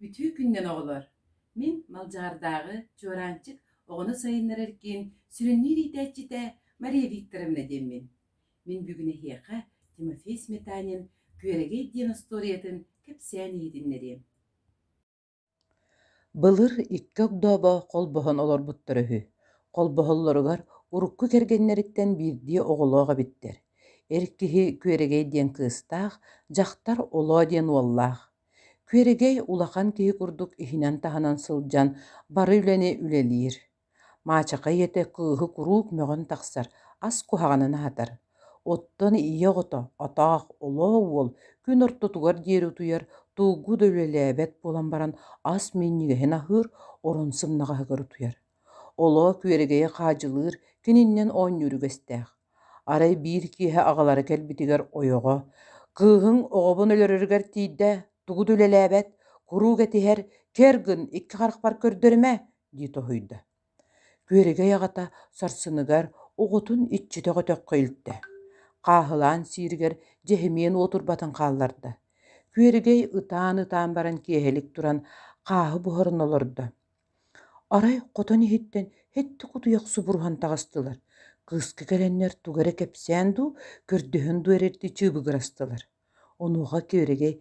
Bütün günden oğlar. Min Malcardağı Çorançık oğunu sayınlar erkin sürünür idecide Maria Viktorovna demin. Min bugüne hiyaka Timofey Smetanin görege diyen istoriyatın kepseni dinlerim. Былыр икки огдообо холбоһон олорбуттар үһү. Холбоһоллоругар урукку кэргэннэриттэн биирдии оҕолооҕа биттэр. Эр киһи күөрэгэй диэн кыыстаах, дьахтар олоо диэн уоллаах. Күөрэгэй улахан киһи курдук иһинэн таһынан сылдьан бары үлэни үлэлиир. Маачакай этэ кыыһы куруук мөҕөн тахсар, ас куһаҕанан аһатар. Оттон ийэ оҕото, отоох олоо уол күн ортотугар диэри утуйар тугу өлэлээбэт буолан баран ас минньигэһин аһыыр орон сымнаҕаһыгар утуйар. Олоо күөрэгэйэ хаадьылыыр кининнэн оонньууругэстээх. Арай биир киэһэ аҕалары кэлбитигэр ойоҕо: «Кыыһыҥ оҕобун өлөрөрүгэр тиийдэ, тугу өлэлээбэт, курууг этиһэр, кэр гын, икки харахпар көрдөрүмэ» дии тоһуйда. Күөрэгэй аҕата сарсыныгар оҕотун иччитэ төккө илтэ. Хаһылаан сииригэр дьэһимиэн уотурбатан хаалларда. Күөрэгэй ытаан баран киэһэлик туран хаһы буһарын олордо. Арай хотон иһиттэн хетти кутуйах субуруһан таҕастылар. Кыыска кэлэннэр тугара кэпсээн дуу, көрдөһөн дуу эрэрди чыыбыгырастылар. Онуоха күөрэгэй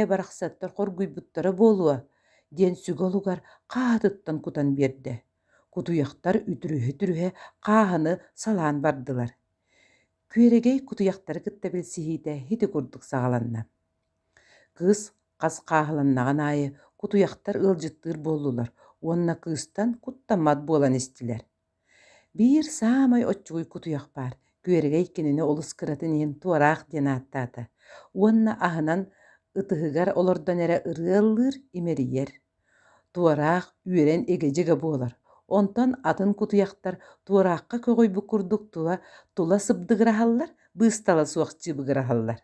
барахсаттар хоргуйбуттара буолуа диэн сүгэ олугар хаатыттан кутан биэрдэ. Кутуйахтар үтүрүһэ хаһыны салаан бардылар. Күөрэгэй кутуйахтары кытта билсиһиитэ хити курдук саҕаланна. Кыыс хас хаһыланнаҕын аайы кутуйахтар ыалдьыттыыр буоллулар, уонна кыыстан куттаммат буолан истилэр. Биир саамай оччугуй кутуйах баар, күөрэгэй кинини олус кыратын иһин туораах диэн ааттаата. Уонна аһынан ытыһыгар олордон эрэ ырыаллыыр имэрийэр. Туораах үөрэн эгежигэ буолар. Онтон атын кутуйахтар туораахха көҕөйбү курдук тула сыбдыгыраһаллар, быыстала суохчыыбыгыраһаллар.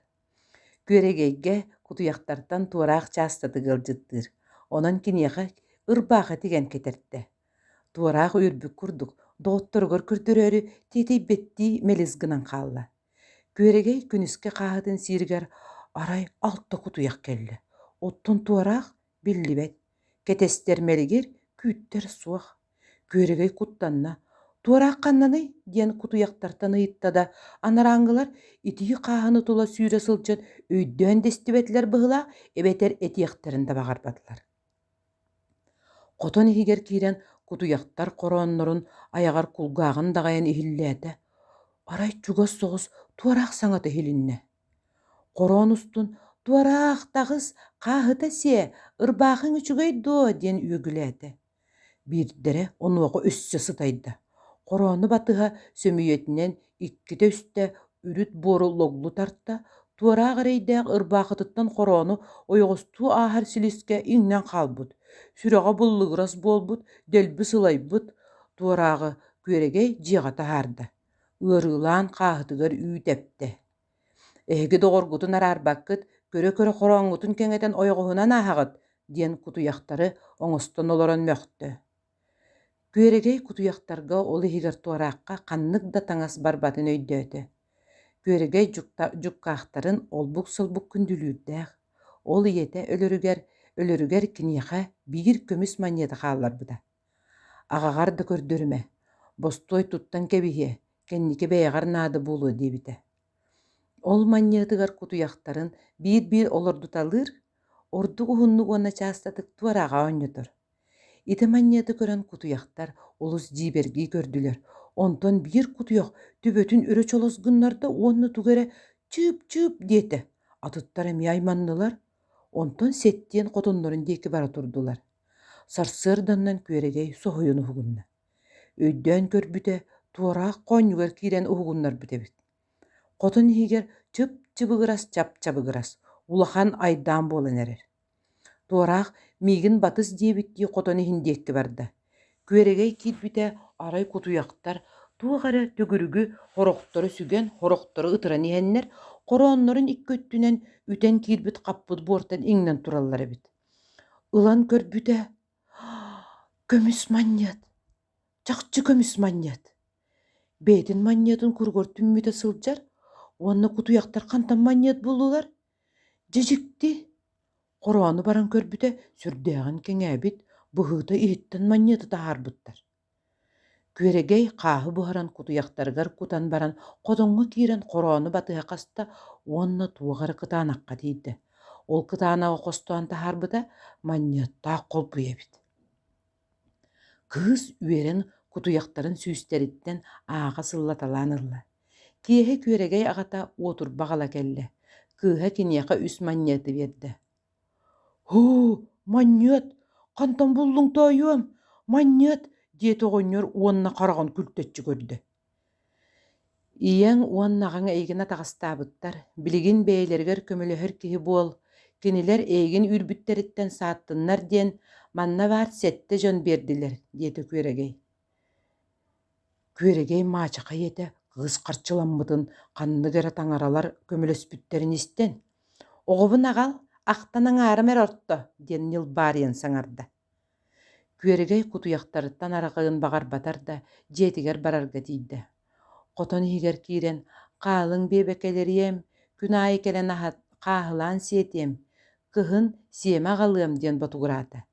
Күөрэгэйгэ кутуйахтартан туораах чаастатыгы ылдьыттыыр. Онон киниэхэ ырбааха тигэн кетэртэ. Туораах үөрбүк курдук доҕотторугар көрдөрөөрү тиэтийбэттии мэлис гынан хаалла. Күөрэгэй күнүскэ хаһытын сииригэр арай алта кутуйах кэллэ. Оттон туораах биллибэт. Кетестермелигир күүттэр суох. Күөрэгэй куттанна: «Туораах ханнаный» диэн кутуйахтартан ыйыттада, анарааҥҥылар итии хаһыны тула сүүрэ сылдьан өйдөөн дэстибэтлэр быһылаах эбэтэр этиэхтэрин да баҕарбатылар. Хотон иһигэр киирэн кутуйахтар хорооннорун аягар кулгааҕын даҕайан иһиллээтэ. Арай чугас соҕус туораах саҥата иһилиннэ. Хороон устун: «Туораах таҕыс хаһыта сиэ, ырбаахыҥ үчүгэй дуо» диэн үөгүлээтэ. Биирдэрэ онуоҕа өссө сытайда. Хороону батыһа сөмүйэтинэн икките үстэ үрүт буору логлу тарта, туораах эрэйдээх ырбаахытыттан хороону ойоҕостуу аахар силисгэ иҥнэн хаалбут. Сүрэҕэ буллыгырас буолбут, дэлби сылайбыт. Туорааҕы күөрэгэй дьиэҕэ таһаарда. Ыарыылаан хаһытыгар үүт эпте. «Эһиги доҕоргутун араарбаккыт, көрө хорооҥҥутун кэҥэтэн ойоҕуһунан ааһаҕыт» диэн кутуйахтары оҥостон олорон мөхтө. Күөрэгэй кутуйахтарга ол иһигэр туораахха ханнык да таҥас барбатын өйдөөтө. Күөрэгэй дьуккаахтарын олбук-сылбук күндүлүүрдээх. Ол ийэтэ өлөрүгэр киниэхэ биир көмүс манньыата хаалларбыта. Аҕаҕар да көрдөрүмэ, бостуой туттан кэбиһиэ, кэнники бэйэҕэр наады буолуо диэбитэ. Ол манньыатыгар кутуйахтарын биир олордуталыыр, ордук уһуннук уонна чаастатык туорааҕа оонньотор. Ити манньыаты көрөн кутуйахтар олус диибэргии көрдүлэр. Онтон биир кутуйах түбөтүн өрө чолосгуннарда уонна тугэрэ чыып диэтэ. Атыттар эмиэ айманнылар. Онтон сеттиэн хотоннорун диэки бара турдулар. Сарсыарданнан күөрэгэй соһуйун уһугунна. Өйдөөн көрбүтэ туораах хоонньугар киирэн уһугуннар бүтэбит. Хотон иһигэр чып-чыбыгырас, чап-чабыгырас, улахан айдаан буолан эрэр. Туораах миигин батыс диэбиттии хотон иһин диэкки барда. Күөрэгэй киирбитэ арай кутуйахтар туохара төгүрүгү хорохтору сүгэн, хорохтору ытыран иһэннэр, хорооннорун иккөттүнэн ütэн киирбит хаппыт буортан иҥнэн тураллар эбит. Ылан көрбүтэ: «Көмүс манньыат, чахчы көмүс манньыат». Бээтин манньыатын кургор түммүтэ сылдьар, уонна кутуйахтар хантан манньыат буллулар. Дьижикти Qoroany baran körbüte sürdäğin keňäbit bıhıda ihitten manýety taharbytlar. Güregey qahy buharan kutuýaktargar kutan baran qodoňňa kiren qoroany batyga kasta onna tuğar kytanakka diýdi. Ol kytanaga kostuan taharbyda manýetda golpuýabit. Kız üeren kutuýaktaryn süýsteritden ağa syllatalanyrla. Kiehe güregey agata otur bagala kelle. Kıha kiniyaka üs manýety berdi. Hu, manýet, kantan buldun taýym, manýet, diýeti oňňor onna karagan kültetçi gördi. Iýeň onnagan eýgine tagastabıttar, biligin beýlerger kömüleher kihi bol, kiniler eýgin ürbütteritten saattynlar diýen manna bar sette jon berdiler, diýeti Güregey. Güregey maçaka ýete kız qarçylanmydyn kanny gere taňaralar kömülespütterin isten. Ogobun agal, aqtanaň armer ortto, diýen Nilbarien saňarda. Güregey kutuýaktardan aragyn bagar batar da jetiger bararga diýdi. Qoton higer kiren, qalyň bebekeleriyem, günahy kelen ahat, qahylan sietiem, kyhyn sieme galym diýen batugurata.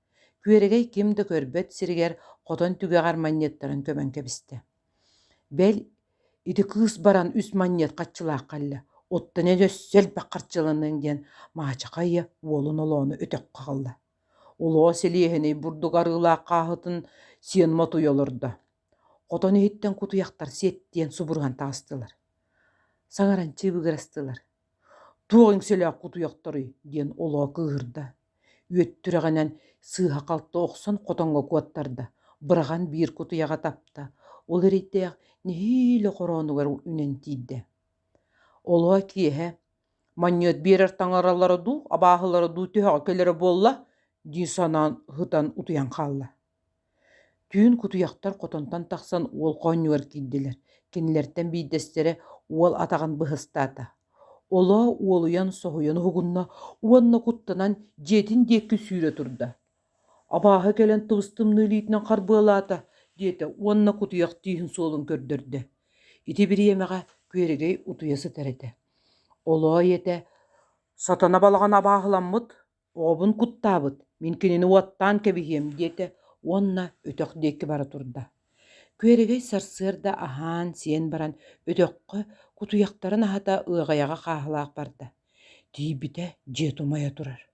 Güregey kimde körbet siriger qoton tüge garmanýetlerin kömenke biste. Bel iti kız baran üs manýet qaççylaq qalle. Ottan edössel bakarçylanyň diýen maçakaýy wolun olony ötek qagaldy. Olo selihini burdu garylaq qahytyn sien motuýolurda. Qoton ihitten kutuýaktar sietdiýen suburgan tastylar. Saňaran çybygırastylar. Tuğun selak kutuýaktary diýen olo kygyrda. Üettiregen syha kaltda oksan qotonga kuattarda. Bıragan bir kutuyaga tapta. Ol erite nihile qoronugar ünen tiýdi. Olo kihe manýet berer taňaralary du, abahlary du töhä kelere bolla diýe sanan hytan utuyan kalla. Tüün kutuýaktar qotontan taksan ol qoňňar kildiler. Kinlerden biýdestere ol atagan bıhystata. Ola oluyan sohuyan hugunna onna kuttanan jetin diekki sүйre turda. Abaha gelen tığыстımны liitinen karbığalata diýete onna kutuýak diýin solun kördürdi. Iti bir yemeğe Güregey utuyası terede. Ola yete satana balagan abahlanmıt, obun kuttabıt, minkinini wattan kebihim diýete onna ötök diekki bara turda. Güregey sarsırda ahan sien baran ötökkü kutuýaktaryn ahata ıgayaga qahlaq barda. Diýbite jetumaya turar.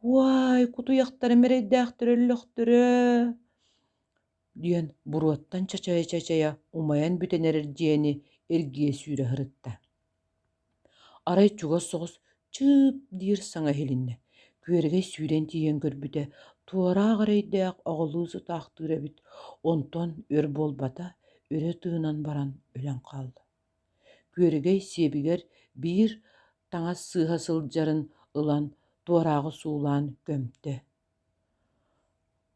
Vay, kutuýaktary mereýdäkdir öllekdire diýen buruattan çaçaya umayan bütenerer diýeni ergiye sүйre hırıtta. Aray çuga soğuz çıp diýir saňa helinne. Güregey sүйren diýen görbüde tuara garaýdak oğluzy taqdyra bit. Onton ör bolbata öre tığınan baran ölen kaldı. Güregey sebiger bir taňa syha syljaryn ylan tuaragy suwlan gömte.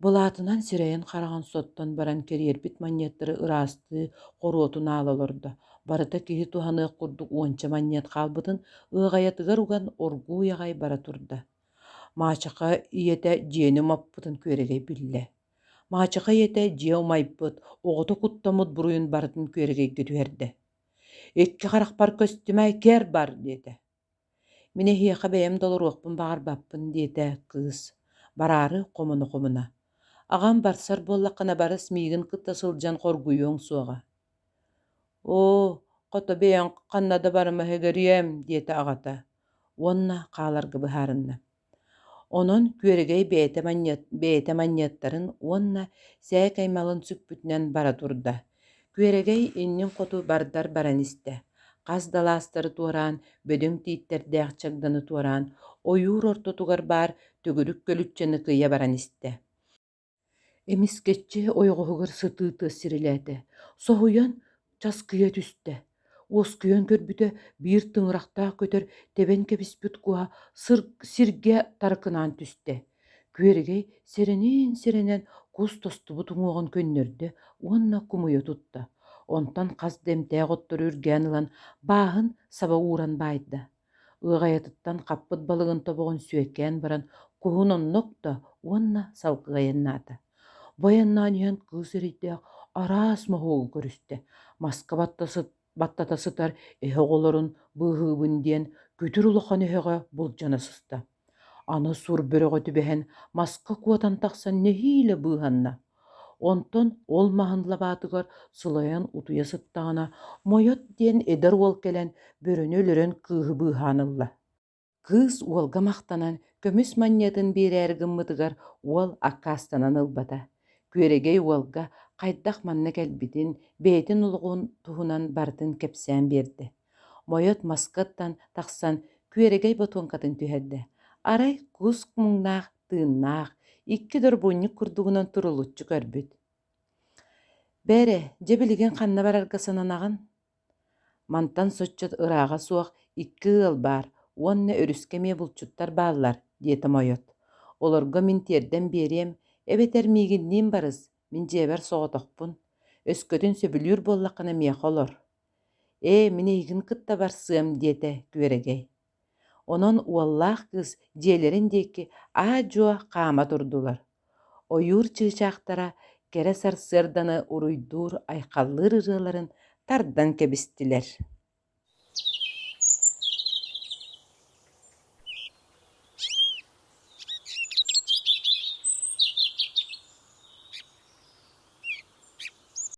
Bulatynan sireýen qaragan sottan baran kerierbit manýetlary ırasty qorotun alalarda. Barata kihi tuhany kurduk onça manýet kalbydyn ıgayatygar ugan orgu ýagay bara turda. Maçaka iyete jeni mapbıtın Güregey bille. Maçaka iyete je umaypyt, ogoto kuttamut buruyun baratyn Güregey götüberdi. Ekki qarakbar köstüme ker bar dedi. Mine hiýaka beýem dolarokpun bagar bappın diýete kız. Barary komuna. Agam barsar bollakana barys migin kıtta sıljan korguýuň suaga. O, qota beýen kannada barma hegeriyem diýete agata. Onna qalargy baharynna. Onon Güregey beýete manýetlaryň onna säkeýmalyn süpbütünen bara turda. Güregey innin qotu bardar baran iste. Qaz dalastary tuaran, bödüň tiitler däqçagdany tuaran, oyur ortotugar bar tögürük gölütçeni kıya baran iste. Emisketçi oygohugar sıtııtı sirilädi. Sohuyan çaskıya tüste. Osküyen körbüte bir tıngrakta köter teben kebispüt kuha sirge tarkınan tüste. Güregey serenen kuz tostubu tuňuğun könnerdi, onna kumuya tutta. Ontan qaz demtäg ottor ürgän ylan bahın saba uğran bayda. Ygayatittan qappıt balygyn tobogun süeken baran kuhun onnok da onna salqıgaýannada. Boyannan ýan kız eride aras mohogu görüste. Maska battata sıtar ehe golaryn bıhıbın diýen götür ulakan ehege buljana systa. Аны сур бөрөгө түбэһэн маска куотан тахсан нэһиилэ быыһанна. Онтон ол маһынлабаатыгар сылайан утуя сыттаҕына мойот диэн эдэр уол кэлэн бөрөнү өлөрөн кыыһы быыһаанылла. Кыыс уолга махтанан көмүс манньатын биэрээр гыммытыгар уол аккаастанан ылбата. Күөрэгэй уолга хайдах манна кэлбитин бэйэтин улугун туһунан бартын кэпсээн биэрдэ. Мойот маскаттан тахсан күөрэгэй ботуонкатын түһэрдэ. Арай кус муҥнаах тыыннаах, икки дорбуунньук курдугунан турулуччу көрбүт. Бээрэ, дьэ билигин ханна барарга сананаҕын? Мантан соччот ырааҕа суох икки ыал баар, уонна өрүскэмиэ булчуттар бааллар, диэтэ мойот. Олорго мин тиэрдэн биэриэм, эбэтэр миигинниин барыс, мин дьиэбэр соҕотохпун. Өскөтүн сөбүлүүр буоллаххына миэхэ олор. Мин эйигин кытта барсыам диэтэ күөрэгэй. Онон уоллаах кыыс дьиэлэрин диэки аа-дьуа хаама турдулар. Ойуур чыычаахтара кэрэ сарсыарданы уруйдуур айхаллыыр ырыаларын тардан кэбистилэр.